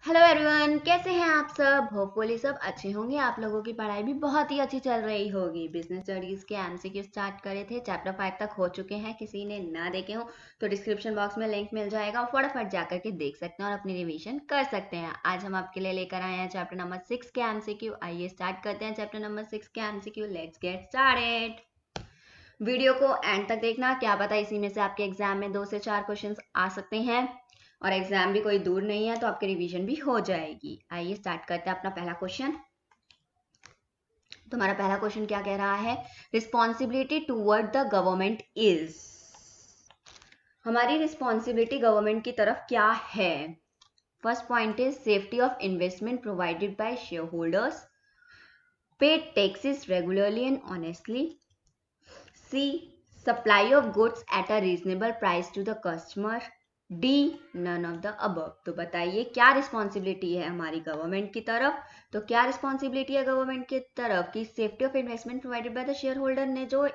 Hello everyone, कैसे हैं आप सब। होपफुली सब अच्छे होंगे। आप लोगों की पढ़ाई भी बहुत ही अच्छी चल रही होगी। बिजनेस स्टडीज के एमसीक्यू स्टार्ट करे थे, चैप्टर 5 तक हो चुके हैं। किसी ने ना देखे हो तो डिस्क्रिप्शन बॉक्स में लिंक मिल जाएगा, फटाफट जाकर के देख सकते हैं और अपनी रिवीजन कर सकते हैं। आज हम आपके लिए लेकर आए हैं चैप्टर नंबर 6 के एमसीक्यू। आइए स्टार्ट करते हैं चैप्टर नंबर 6 के MCQ. Let's get started. Video को एंड तक देखना, क्या पता इसी में से आपके एग्जाम में 2 से 4 क्वेश्चन आ सकते हैं और एग्जाम भी कोई दूर नहीं है तो आपकी रिवीजन भी हो जाएगी। आइए स्टार्ट करते हैं अपना पहला क्वेश्चन। तुम्हारा पहला क्वेश्चन क्या कह रहा है? Responsibility toward the government is. हमारी रिस्पॉन्सिबिलिटी गवर्नमेंट की तरफ क्या है? First point is safety of investment provided by share holders, pay taxes regularly and honestly, C. Supply of goods at a reasonable price to the customer. D. None of the above. तो बताइए क्या responsibility है हमारी government की तरफ। तो क्या responsibility है गवर्नमेंट की तरफ कि safety of investment provided by the share holder ने जो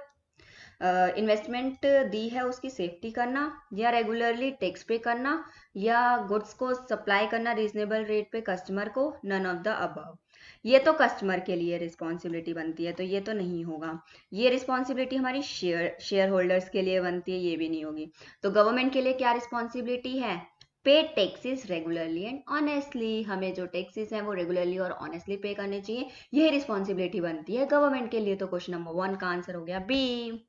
इन्वेस्टमेंट दी है उसकी सेफ्टी करना, या रेगुलरली टैक्स पे करना, या गुड्स को सप्लाई करना रीजनेबल रेट पे कस्टमर को। None of the above. ये तो कस्टमर के लिए रिस्पॉन्सिबिलिटी बनती है तो ये तो नहीं होगा। ये रिस्पॉन्सिबिलिटी हमारी शेयर होल्डर्स के लिए बनती है, ये भी नहीं होगी। तो गवर्नमेंट के लिए क्या रिस्पॉन्सिबिलिटी है? पे टैक्सेस रेगुलरली एंड ऑनेस्टली। हमें जो टैक्सेस हैं वो रेगुलरली और ऑनेस्टली पे करने चाहिए, यही रिस्पॉन्सिबिलिटी बनती है गवर्नमेंट के लिए। तो क्वेश्चन नंबर 1 का आंसर हो गया बी।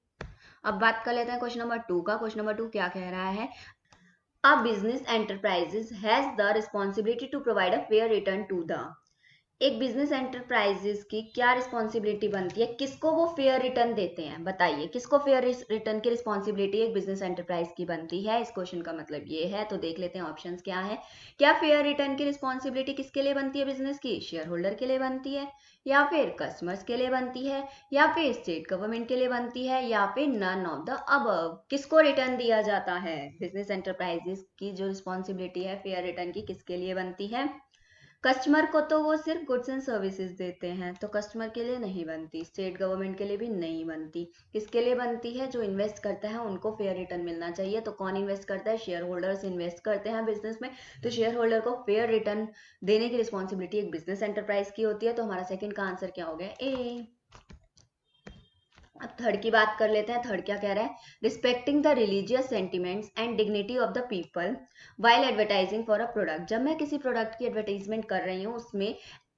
अब बात कर लेते हैं क्वेश्चन नंबर 2 का। क्वेश्चन नंबर 2 क्या कह रहा है? A business enterprises has the responsibility to provide a fair return to the. एक बिजनेस एंटरप्राइजेस की क्या रिस्पॉन्सिबिलिटी बनती है? किसको वो फेयर रिटर्न देते हैं? बताइए किसको फेयर रिटर्न की रिस्पॉन्सिबिलिटी एक बिजनेस एंटरप्राइज की बनती है। इस क्वेश्चन का मतलब ये है, तो देख लेते हैं ऑप्शंस क्या है। क्या फेयर रिटर्न की रिस्पॉन्सिबिलिटी किसके लिए बनती है? बिजनेस की शेयर होल्डर के लिए बनती है, या फिर कस्टमर्स के लिए बनती है, या फिर स्टेट गवर्नमेंट के लिए बनती है, या फिर नन ऑफ द अबव। किसको रिटर्न दिया जाता है? बिजनेस एंटरप्राइजेस की जो रिस्पॉन्सिबिलिटी है फेयर रिटर्न की, किसके लिए बनती है? कस्टमर को तो वो सिर्फ गुड्स एंड सर्विसेज देते हैं तो कस्टमर के लिए नहीं बनती, स्टेट गवर्नमेंट के लिए भी नहीं बनती। किसके लिए बनती है? जो इन्वेस्ट करता है उनको फेयर रिटर्न मिलना चाहिए। तो कौन इन्वेस्ट करता है? शेयर होल्डर्स इन्वेस्ट करते हैं बिजनेस में, तो शेयर होल्डर को फेयर रिटर्न देने की रिस्पॉन्सिबिलिटी एक बिजनेस एंटरप्राइज की होती है। तो हमारा सेकंड का आंसर क्या हो गया? ए। अब थर्ड की बात कर लेते हैं। थर्ड क्या कह रहा है? Respecting the religious sentiments and dignity of the people while advertising for a product. जब मैं किसी प्रोडक्ट की एडवर्टाइजमेंट कर रही हूँ उसमें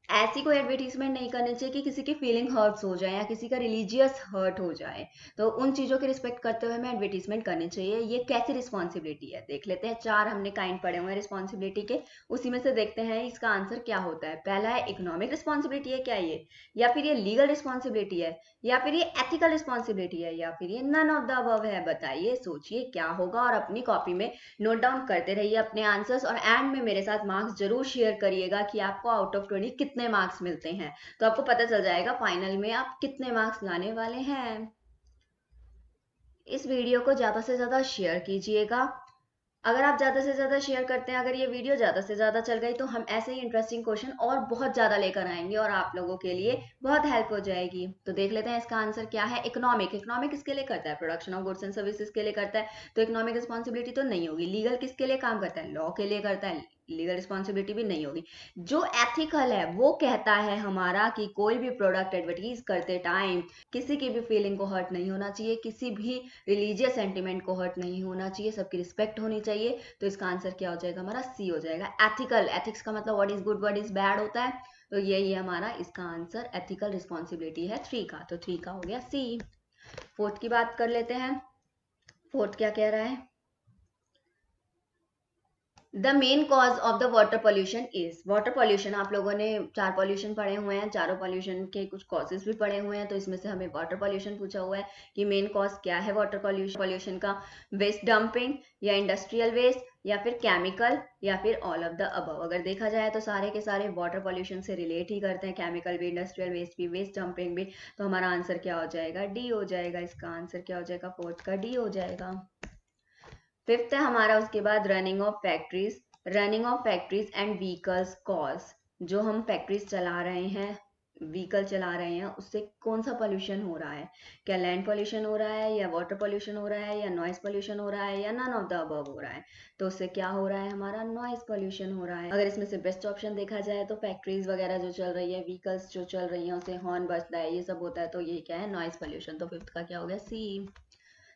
ऐसी कोई एडवर्टीजमेंट नहीं करनी चाहिए कि किसी की फीलिंग हर्ट्स हो जाए या किसी का रिलीजियस हर्ट हो जाए। तो उन चीज़ों की रिस्पेक्ट करते हुए हमें एडवर्टीजमेंट करनी चाहिए। ये कैसी रिस्पॉन्सिबिलिटी है देख लेते हैं। 4 हमने काइंड पढ़े हुए हैं रिस्पॉन्सिबिलिटी के, उसी में से देखते हैं इसका आंसर क्या होता है। पहला है इकोनॉमिक रिस्पॉन्सिबिलिटी है क्या ये, या फिर ये लीगल रिस्पॉन्सिबिलिटी है, या फिर ये एथिकल रिस्पॉन्सिबिलिटी है, या फिर ये नन ऑफ द अबव है। बताइए, सोचिए क्या होगा और अपनी कॉपी में नोट डाउन करते रहिए अपने आंसर्स, और एंड में मेरे साथ मार्क्स जरूर शेयर करिएगा कि आपको आउट ऑफ 20 कितने मार्क्स मिलते हैं। तो आपको पता चल जाएगा फाइनल में आप कितने मार्क्स लाने वाले हैं। इस वीडियो को ज़्यादा से ज़्यादा शेयर कीजिएगा। अगर आप ज़्यादा से ज़्यादा शेयर करते हैं, अगर ये वीडियो ज़्यादा से ज़्यादा चल गई तो हम ऐसे ही इंटरेस्टिंग क्वेश्चन और बहुत ज़्यादा लेकर आएंगे और आप लोगों के लिए बहुत हेल्प हो जाएगी। तो देख लेते हैं इसका आंसर क्या है। इकोनॉमिक, इकोनॉमिक किसके लिए करता है? Production of goods and services के लिए करता है, तो इकोनॉमिक रिस्पॉन्सिबिलिटी तो नहीं होगी। लीगल किसके लिए काम करता है? लॉ के लिए करता है, लीगल रिस्पॉन्सिबिलिटी भी नहीं होगी। जो एथिकल है वो कहता है हमारा कि कोई भी प्रोडक्ट एडवर्टीज करते टाइम किसी की भी फीलिंग को हर्ट नहीं होना चाहिए, किसी भी रिलीजियस सेंटिमेंट को हर्ट नहीं होना चाहिए, सबकी रिस्पेक्ट होनी चाहिए। तो इसका आंसर क्या हो जाएगा? हमारा सी हो जाएगा, एथिकल। एथिक्स का मतलब what is good what is bad होता है, तो यही हमारा इसका आंसर एथिकल रिस्पॉन्सिबिलिटी है 3 का। तो 3 का हो गया सी। फोर्थ की बात कर लेते हैं। फोर्थ क्या कह रहा है? The main cause of the water pollution is. Water pollution, आप लोगों ने 4 पॉल्यूशन पढ़े हुए हैं, चारों पॉल्यूशन के कुछ कॉजेस भी पढ़े हुए हैं, तो इसमें से हमें वाटर पॉल्यूशन पूछा हुआ है कि मेन कॉज क्या है वाटर पॉल्यूशन का। वेस्ट डंपिंग, या इंडस्ट्रियल वेस्ट, या फिर केमिकल, या फिर ऑल ऑफ द अबव। अगर देखा जाए तो सारे के सारे वाटर पॉल्यूशन से रिलेट ही करते हैं, केमिकल भी, इंडस्ट्रियल वेस्ट भी, वेस्ट डंपिंग भी। तो हमारा आंसर क्या हो जाएगा? डी हो जाएगा। इसका आंसर क्या हो जाएगा? फोर्थ का डी हो जाएगा। फिफ्थ है हमारा उसके बाद running of factories. Running of factories and vehicles cause. जो हम फैक्ट्रीज चला रहे हैं व्हीकल चला रहे हैं उससे कौन सा पोल्यूशन हो रहा है, क्या लैंड पोल्यूशन हो रहा है या वाटर पोल्यूशन हो रहा है या नॉइज पोल्यूशन हो रहा है या नन ऑफ द अबव हो रहा है। तो उससे क्या हो रहा है, हमारा नॉइज पोल्यूशन हो रहा है। अगर इसमें से बेस्ट ऑप्शन देखा जाए तो फैक्ट्रीज वगैरह जो चल रही है, व्हीकल्स जो चल रही है उससे हॉर्न बजता है, ये सब होता है, तो ये क्या है, नॉइज पोल्यूशन। तो फिफ्थ का क्या हो गया, सी।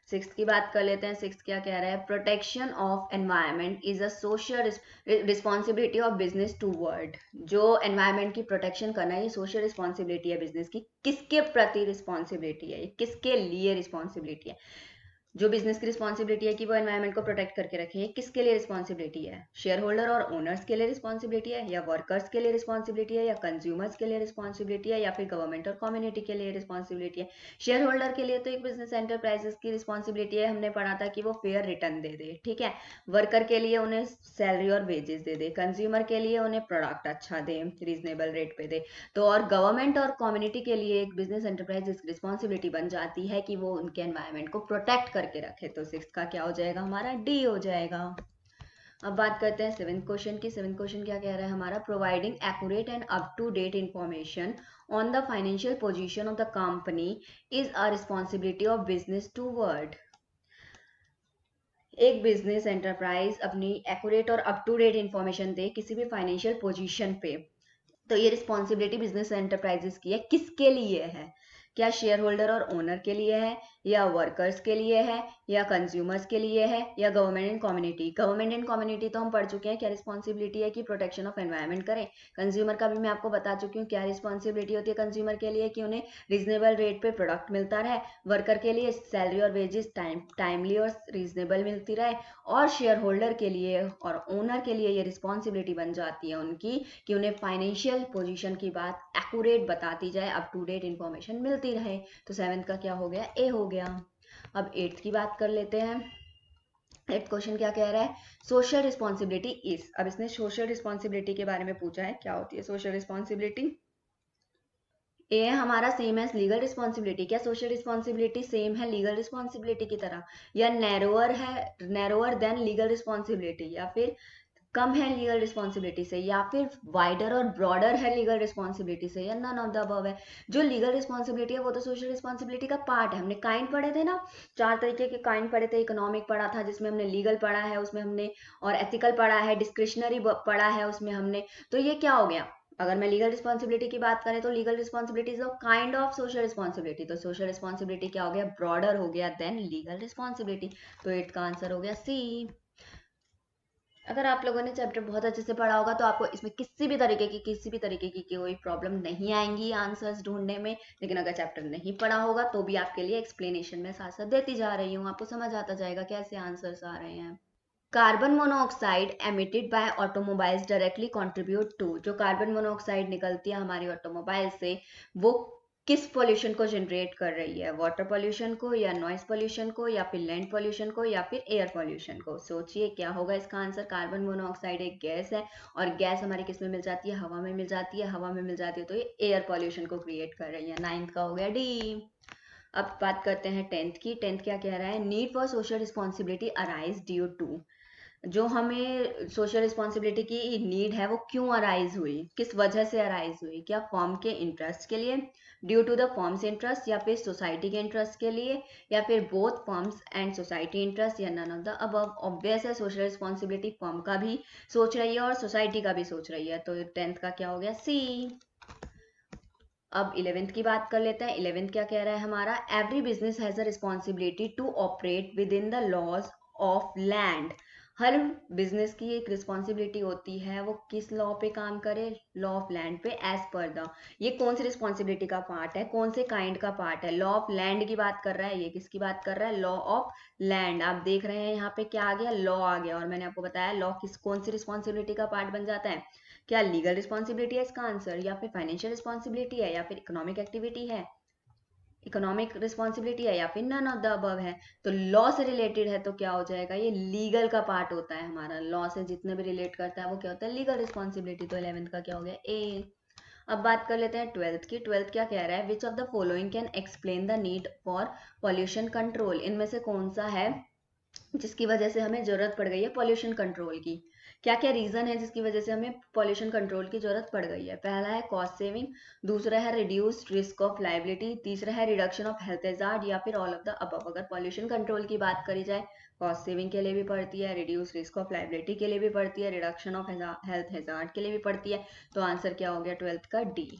सिक्स की बात कर लेते हैं। सिक्स क्या कह रहा है, protection of environment is a social responsibility of business to world. जो एनवायरनमेंट की प्रोटेक्शन करना है ये सोशल रिस्पॉन्सिबिलिटी है बिजनेस की। किसके प्रति रिस्पॉन्सिबिलिटी है, ये किसके लिए रिस्पॉन्सिबिलिटी है। जो बिजनेस की रिस्पॉन्सिबिलिटी है कि वो एनवायरनमेंट को प्रोटेक्ट करके रखे, किसके लिए रिस्पॉन्सिबिलिटी है, शेयर होल्डर और ओनर्स के लिए रिस्पॉन्सिबिलिटी है, या वर्कर्स के लिए रिस्पॉन्सिबिलिटी है, या कंज्यूमर्स के लिए रिस्पॉन्सिबिलिटी है, या फिर गवर्नमेंट और कम्युनिटी के लिए रिस्पॉन्सिबिलिटी है। शेयर होल्डर के लिए तो एक बिजनेस एंटरप्राइजेस की रिस्पॉन्सिबिलिटी है, हमने पढ़ा था कि वो फेयर रिटर्न दे दे, ठीक है। वर्कर के लिए उन्हें सैलरी और वेजेस दे दे, कंज्यूमर के लिए उन्हें प्रोडक्ट अच्छा दे, रीजनेबल रेट पे दे। तो और गवर्नमेंट और कम्युनिटी के लिए एक बिजनेस एंटरप्राइज रिस्पॉन्सिबिलिटी बन जाती है कि वो उनके एनवायरनमेंट को प्रोटेक्ट करके रखे। तो सिक्स का क्या हो जाएगा, हमारा डी हो जाएगा। अब बात करते हैं सेवेंथ क्वेश्चन की। सेवेंथ क्वेश्चन क्या कह रहा है हमारा, providing accurate and up to date information on the financial position of the company is a responsibility of business to world. एक बिजनेस एंटरप्राइज अपनी एक्यूरेट और अप टू डेट इंफॉर्मेशन दे किसी भी फाइनेंशियल पोजीशन पे, तो ये रिस्पॉन्सिबिलिटी बिजनेस एंटरप्राइजेस की है। किसके लिए है, क्या शेयर होल्डर और ओनर के लिए है, या वर्कर्स के लिए है, या कंज्यूमर्स के लिए है, या government and community. Government and community तो हम पढ़ चुके हैं क्या रिस्पॉन्सिबिलिटी है कि प्रोटेक्शन ऑफ एनवायरनमेंट करें। कंज्यूमर का भी मैं आपको बता चुकी हूँ क्या रिस्पॉन्सिबिलिटी होती है कंज्यूमर के लिए, कि उन्हें रीजनेबल रेट पे प्रोडक्ट मिलता रहे। वर्कर के लिए सैलरी और वेजेस टाइमली और रीजनेबल मिलती रहे। और शेयर होल्डर के लिए और ओनर के लिए ये रिस्पॉन्सिबिलिटी बन जाती है उनकी कि उन्हें फाइनेंशियल पोजीशन की बात एक्यूरेट बताती जाए, अप टू डेट इंफॉर्मेशन मिलती रहे। तो सेवेंथ का क्या हो गया, ए हो गया। अब एट्थ की बात कर लेते हैं। एट क्वेश्चन क्या कह रहा है, सोशल रिस्पॉन्सिबिलिटी इज। अब इसने सोशल रिस्पॉन्सिबिलिटी के बारे में पूछा है, क्या होती है सोशल रिस्पॉन्सिबिलिटी। ए है हमारा सेम है लीगल रिस्पॉन्सिबिलिटी। क्या सोशल रिस्पॉन्सिबिलिटी सेम है लीगल रिस्पॉन्सिबिलिटी की तरह, या नैरोअर है, नैरोअर देन लीगल रिस्पॉन्सिबिलिटी, या फिर कम है लीगल रिस्पॉन्सिबिलिटी से, या फिर वाइडर और ब्रॉडर है लीगल रिस्पॉन्सिबिलिटी से, या नन ऑफ द अबव है। जो लीगल रिस्पॉन्सिबिलिटी है वो तो सोशल रिस्पॉन्सिबिलिटी का पार्ट है। हमने काइंड पढ़े थे ना, चार तरीके के काइंड पढ़े थे। इकोनॉमिक पढ़ा था जिसमें हमने लीगल पढ़ा है उसमें हमने, और एथिकल पढ़ा है, डिस्क्रिशनरी पढ़ा है उसमें हमने। तो ये क्या हो गया, अगर मैं लीगल रिस्पॉन्सिबिलिटी की बात करें तो legal responsibility is a kind of social responsibility. तो सोशल रिस्पॉन्सिबिलिटी क्या हो गया, ब्रॉडर हो गया देन लीगल रिस्पॉन्सिबिलिटी। तो एट का आंसर हो गया सी। अगर आप लोगों ने चैप्टर बहुत अच्छे से पढ़ा होगा तो आपको इसमें किसी भी तरीके की कोई प्रॉब्लम नहीं आएंगी आंसर्स ढूंढने में। लेकिन अगर चैप्टर नहीं पढ़ा होगा तो भी आपके लिए एक्सप्लेनेशन में साथ साथ देती जा रही हूँ, आपको समझ आता जाएगा कैसे आंसर्स आ रहे हैं। Carbon monoxide emitted by automobiles directly contribute to. जो कार्बन मोनोऑक्साइड निकलती है हमारी ऑटोमोबाइल से, वो किस पोल्यूशन को जनरेट कर रही है, वाटर पोल्यूशन को, या नॉइज पोल्यूशन को, या फिर लैंड पोल्यूशन को, या फिर एयर पोल्यूशन को। सोचिए क्या होगा इसका आंसर। कार्बन मोनोऑक्साइड एक गैस है, और गैस हमारी किस में मिल जाती है, हवा में मिल जाती है। हवा में मिल जाती है तो ये एयर पोल्यूशन को क्रिएट कर रही है। नाइन्थ का हो गया डी। अब बात करते हैं टेंथ की। टेंथ क्या कह रहा है, need for social responsibility arise due to. जो हमें सोशल रिस्पॉन्सिबिलिटी की नीड है वो क्यों अराइज हुई, किस वजह से अराइज हुई। क्या फॉर्म के इंटरेस्ट के लिए, due to the firm's interest, या फिर सोसाइटी के इंटरेस्ट के लिए, या फिर both firm's and society interest, या none of the above. Obvious है सोशल रिस्पॉन्सिबिलिटी फॉर्म का भी सोच रही है और सोसाइटी का भी सोच रही है। तो टेंथ का क्या हो गया, सी। अब इलेवेंथ की बात कर लेते हैं। इलेवेंथ क्या कह रहा है हमारा, every business has a responsibility to operate within the laws of land. हर बिजनेस की एक रिस्पॉन्सिबिलिटी होती है वो किस लॉ पे काम करे, लॉ ऑफ लैंड पे, एज पर द। ये कौन सी रिस्पॉन्सिबिलिटी का पार्ट है, कौन से काइंड का पार्ट है, लॉ ऑफ लैंड की बात कर रहा है। ये किसकी बात कर रहा है, लॉ ऑफ लैंड। आप देख रहे हैं यहाँ पे क्या आ गया, लॉ आ गया। और मैंने आपको बताया लॉ किस कौन सी रिस्पॉन्सिबिलिटी का पार्ट बन जाता है। क्या लीगल रिस्पॉन्सिबिलिटी है इसका आंसर, या फिर फाइनेंशियल रिस्पॉन्सिबिलिटी है, या फिर इकोनॉमिक एक्टिविटी है, इकोनॉमिक रिस्पॉन्सिबिलिटी है, या फिर नन ऑफ द अबव है। तो लॉ से रिलेटेड है तो क्या हो जाएगा, ये लीगल का पार्ट होता है हमारा। लॉ से जितने भी रिलेट करता है वो क्या होता है, लीगल रिस्पॉन्सिबिलिटी। तो 11th का क्या हो गया, ए। अब बात कर लेते हैं 12th की। 12th क्या कह रहा है, which of the following can explain the need for pollution control. इनमें से कौन सा है जिसकी वजह से हमें जरूरत पड़ गई है पॉल्यूशन कंट्रोल की। क्या क्या रीजन है जिसकी वजह से हमें पॉल्यूशन कंट्रोल की जरूरत पड़ गई है? पहला है कॉस्ट सेविंग, दूसरा है रिड्यूस्ड रिस्क ऑफ लाइबिलिटी, तीसरा है रिडक्शन ऑफ हेल्थ हैजार्ड, या फिर ऑल ऑफ द अबव। अगर पॉल्यूशन कंट्रोल की बात करी जाए, कॉस्ट सेविंग के लिए भी पड़ती है, रिड्यूस रिस्क ऑफ लाइबिलिटी के लिए भी पड़ती है, रिडक्शन ऑफ हेल्थ हैजार्ड के लिए भी पड़ती है। तो आंसर क्या हो गया 12th का डी।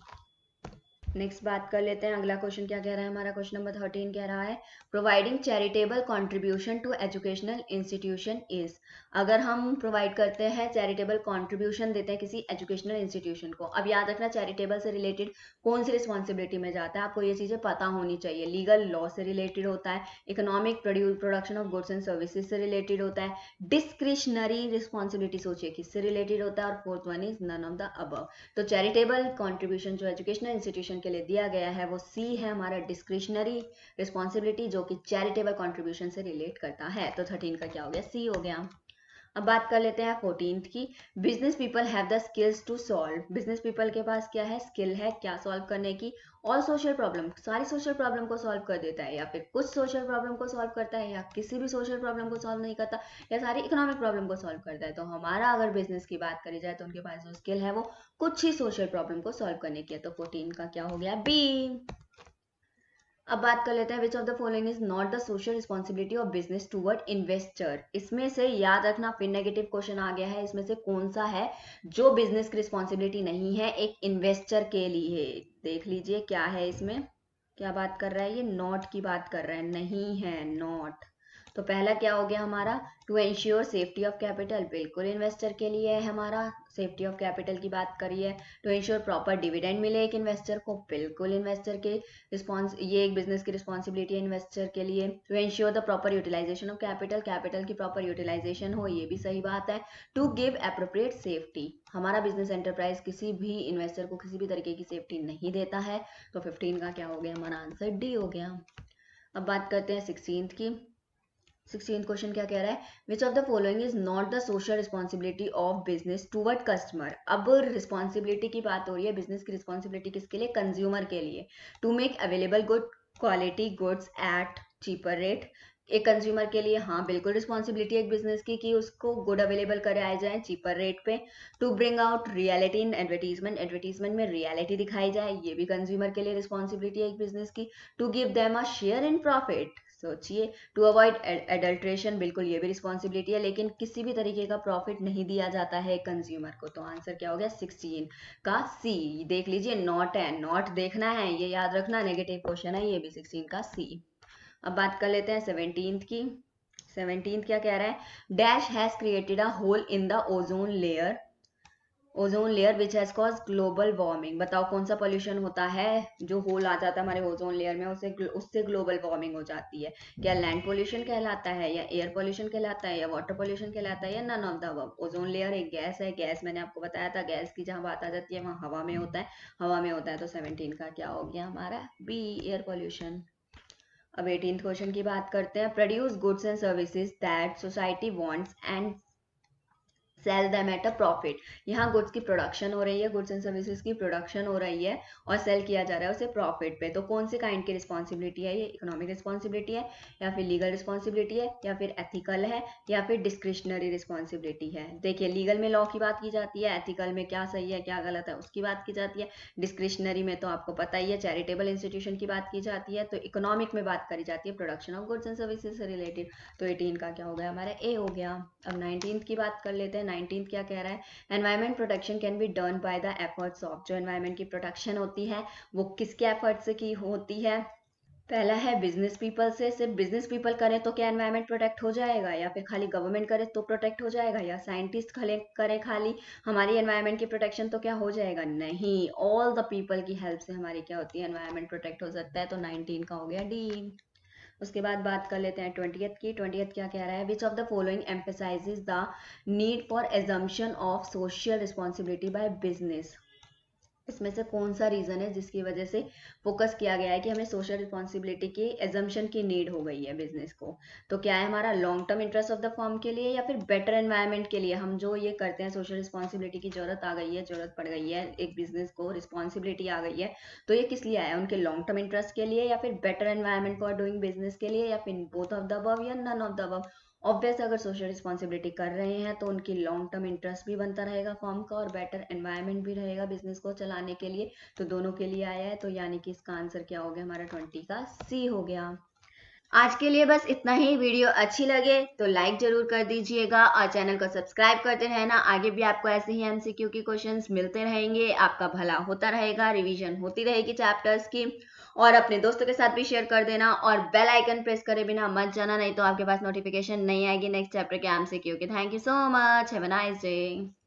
नेक्स्ट बात कर लेते हैं, अगला क्वेश्चन क्या कह रहा है हमारा, क्वेश्चन नंबर 13 कह रहा है providing charitable contribution to educational institution is. अगर हम प्रोवाइड करते हैं चैरिटेबल कंट्रीब्यूशन देते हैं किसी एजुकेशनल इंस्टीट्यूशन को, अब याद रखना चैरिटेबल से रिलेटेड कौन सी रिस्पॉन्सिबिलिटी में जाता है, आपको ये चीजें पता होनी चाहिए। लीगल लॉ से रिलेटेड होता है, economic production of goods and services से रिलेटेड होता है, डिस्क्रिशनरी रिस्पॉन्सिबिलिटी सोचिए किससे रिलेटेड होता है, और fourth one is none of the above. तो चैरिटेबल कॉन्ट्रीब्यूशन जो एजुकेशनल इंस्टीट्यूशन के लिए दिया गया है वो सी है हमारा, डिस्क्रिशनरी रिस्पॉन्सिबिलिटी जो कि चैरिटेबल कॉन्ट्रीब्यूशन से रिलेट करता है। तो 13 का क्या हो गया, सी हो गया। अब बात कर लेते हैं 14th की, business people have the skills to solve. Business people के पास क्या है, स्किल है क्या सॉल्व करने की, और सोशल प्रॉब्लम, सारी सोशल प्रॉब्लम को सॉल्व कर देता है, या फिर कुछ सोशल प्रॉब्लम को सॉल्व करता है, या किसी भी सोशल प्रॉब्लम को सॉल्व नहीं करता, या सारी इकोनॉमिक प्रॉब्लम को सॉल्व करता है। तो हमारा अगर बिजनेस की बात करी जाए तो उनके पास जो स्किल है वो कुछ ही सोशल प्रॉब्लम को सॉल्व करने की है। तो 14 का क्या हो गया, बी। अब बात कर लेते हैं which of the following is not the social responsibility of business toward investor. इसमें से याद रखना फिर नेगेटिव क्वेश्चन आ गया है, इसमें से कौन सा है जो बिजनेस की रिस्पॉन्सिबिलिटी नहीं है एक इन्वेस्टर के लिए। देख लीजिए क्या है इसमें, क्या बात कर रहा है ये, नॉट की बात कर रहा है, नहीं है नॉट। तो पहला क्या हो गया हमारा, to ensure safety of capital, बिल्कुल इन्वेस्टर के लिए है हमारा, सेफ्टी ऑफ कैपिटल की बात करिए। टू एंश्योर प्रॉपर डिविडेंड मिले एक इन्वेस्टर को, बिल्कुल इन्वेस्टर के रिस्पॉन्स, ये एक बिजनेस की रिस्पॉन्सिबिलिटी है इन्वेस्टर के लिए। To ensure the proper utilization of capital, capital की प्रॉपर यूटिलाइजेशन हो, ये भी सही बात है। टू गिव एप्रोप्रिएट सेफ्टी, हमारा बिजनेस एंटरप्राइज किसी भी इन्वेस्टर को किसी भी तरीके की सेफ्टी नहीं देता है। तो 15 का क्या हो गया हमारा आंसर, डी हो गया। अब बात करते हैं 16th की। 16th क्वेश्चन क्या कह रहा है, which of the following is not the social responsibility of business toward customer. अब रिस्पॉन्सिबिलिटी की बात हो रही है, बिजनेस की रिस्पॉन्सिबिलिटी किसके लिए, कंज्यूमर के लिए। To make available good quality goods at cheaper rate, एक कंज्यूमर के लिए हाँ बिल्कुल रिस्पॉन्सिबिलिटी है एक बिजनेस की कि उसको गुड अवेलेबल कराए जाए चीपर रेट पे। To bring out reality in advertisement, advertisement में रियलिटी दिखाई जाए, ये भी कंज्यूमर के लिए रिस्पॉन्सिबिलिटी है एक बिजनेस की। To give them a share in profit, सोचिए। टू अवॉइड एडल्ट्रेशन, बिल्कुल ये भी रिस्पॉन्सिबिलिटी है, लेकिन किसी भी तरीके का प्रॉफिट नहीं दिया जाता है कंज्यूमर को। तो आंसर क्या हो गया 16 का सी। देख लीजिए नॉट है, नॉट देखना है, ये याद रखना, नेगेटिव क्वेश्चन है ये भी, 16 का सी। अब बात कर लेते हैं 17th की। 17th क्या कह रहा है, dash has created a hole in the ozone layer, ozone layer which has cause global warming. बताओ कौन सा पोल्यूशन होता है जो होल आ जाता है हमारे ओजोन लेयर में, उससे ग्लोबल वार्मिंग हो जाती है। क्या लैंड पोल्यूशन कहलाता है, या एयर पोल्यूशन कहलाता है, या वाटर पोल्यूशन कहलाता है, या none of the above. Ozone layer एक गैस है, गैस मैंने आपको बताया था, गैस की जहां बात आ जाती है वहां हवा में होता है, हवा में होता है। तो 17 का क्या हो गया हमारा, बी, एयर पोल्यूशन। अब 18th क्वेश्चन की बात करते हैं, produce goods and services that society wants and sell them at a profit. यहाँ गुड्स की प्रोडक्शन हो रही है, गुड्स एंड सर्विसेज की प्रोडक्शन हो रही है और सेल किया जा रहा है उसे प्रॉफिट पे। तो कौन से काइंड की रिस्पॉन्सिबिलिटी है ये, इकोनॉमिक रिस्पॉन्सिबिलिटी है, या फिर लीगल रिस्पॉन्सिबिलिटी है, या फिर एथिकल है, या फिर डिस्क्रिशनरी रिस्पॉन्सिबिलिटी है। देखिए लीगल में लॉ की बात की जाती है, एथिकल में क्या सही है क्या गलत है उसकी बात की जाती है, डिस्क्रिशनरी में तो आपको पता ही है चैरिटेबल इंस्टीट्यूशन की बात की जाती है, तो इकोनॉमिक में बात करी जाती है production of goods and services से रिलेटेड। तो 18 का क्या हो गया हमारा, ए हो गया। अब 19th की बात कर लेते हैं। 19th क्या कह रहा है, environment protection can be done by the efforts of, जो एनवायरमेंट की प्रोटेक्शन होती है वो किसके एफर्ट से की होती है, पहला है बिजनेस पीपल से। सिर्फ बिजनेस पीपल करें तो क्या एनवायरमेंट प्रोटेक्ट हो जाएगा, या फिर खाली गवर्नमेंट करे तो प्रोटेक्ट हो जाएगा, या साइंटिस्ट करें खाली हमारी एनवायरमेंट की प्रोटेक्शन तो क्या हो जाएगा, नहीं, ऑल द पीपल की हेल्प से हमारी क्या होती है, एनवायरमेंट प्रोटेक्ट हो सकता है। तो 19 का हो गया डी। उसके बाद बात कर लेते हैं 20th की। 20th क्या कह रहा है, which of the following emphasises the need for assumption of social responsibility by business. इसमें से कौन सा रीजन है जिसकी वजह से फोकस किया गया है कि हमें सोशल रिस्पॉन्सिबिलिटी की एजम्पशन की नीड हो गई है बिजनेस को। तो क्या है हमारा, long term interest of the firm के लिए, या फिर बेटर एनवायरनमेंट के लिए। हम जो ये करते हैं सोशल रिस्पॉन्सिबिलिटी की जरूरत आ गई है, जरूरत पड़ गई है एक बिजनेस को, रिस्पॉन्सिबिलिटी आ गई है, तो ये किस लिए आया, उनके लॉन्ग टर्म इंटरेस्ट के लिए, या फिर better environment for doing business के लिए, या फिर बोथ ऑफ द अबव, या none of the above. Obvious अगर सोशल रिस्पॉन्सिबिलिटी कर रहे हैं तो उनकी लॉन्ग टर्म इंटरेस्ट भी बनता रहेगा फॉर्म का और बेटर एनवायरनमेंट भी रहेगा बिजनेस को चलाने के लिए। तो दोनों के लिए आया है, तो यानी कि इसका आंसर क्या हो गया हमारा 20 का सी हो गया। आज के लिए बस इतना ही। वीडियो अच्छी लगे तो लाइक जरूर कर दीजिएगा और चैनल को सब्सक्राइब करते रहना। आगे भी आपको ऐसे ही एमसीक्यू की क्वेश्चंस मिलते रहेंगे, आपका भला होता रहेगा, रिवीजन होती रहेगी चैप्टर्स की। और अपने दोस्तों के साथ भी शेयर कर देना और बेल आइकन प्रेस करे बिना मत जाना, नहीं तो आपके पास नोटिफिकेशन नहीं आएगी नेक्स्ट चैप्टर के एमसीक्यू की। Thank you so much, have a nice day.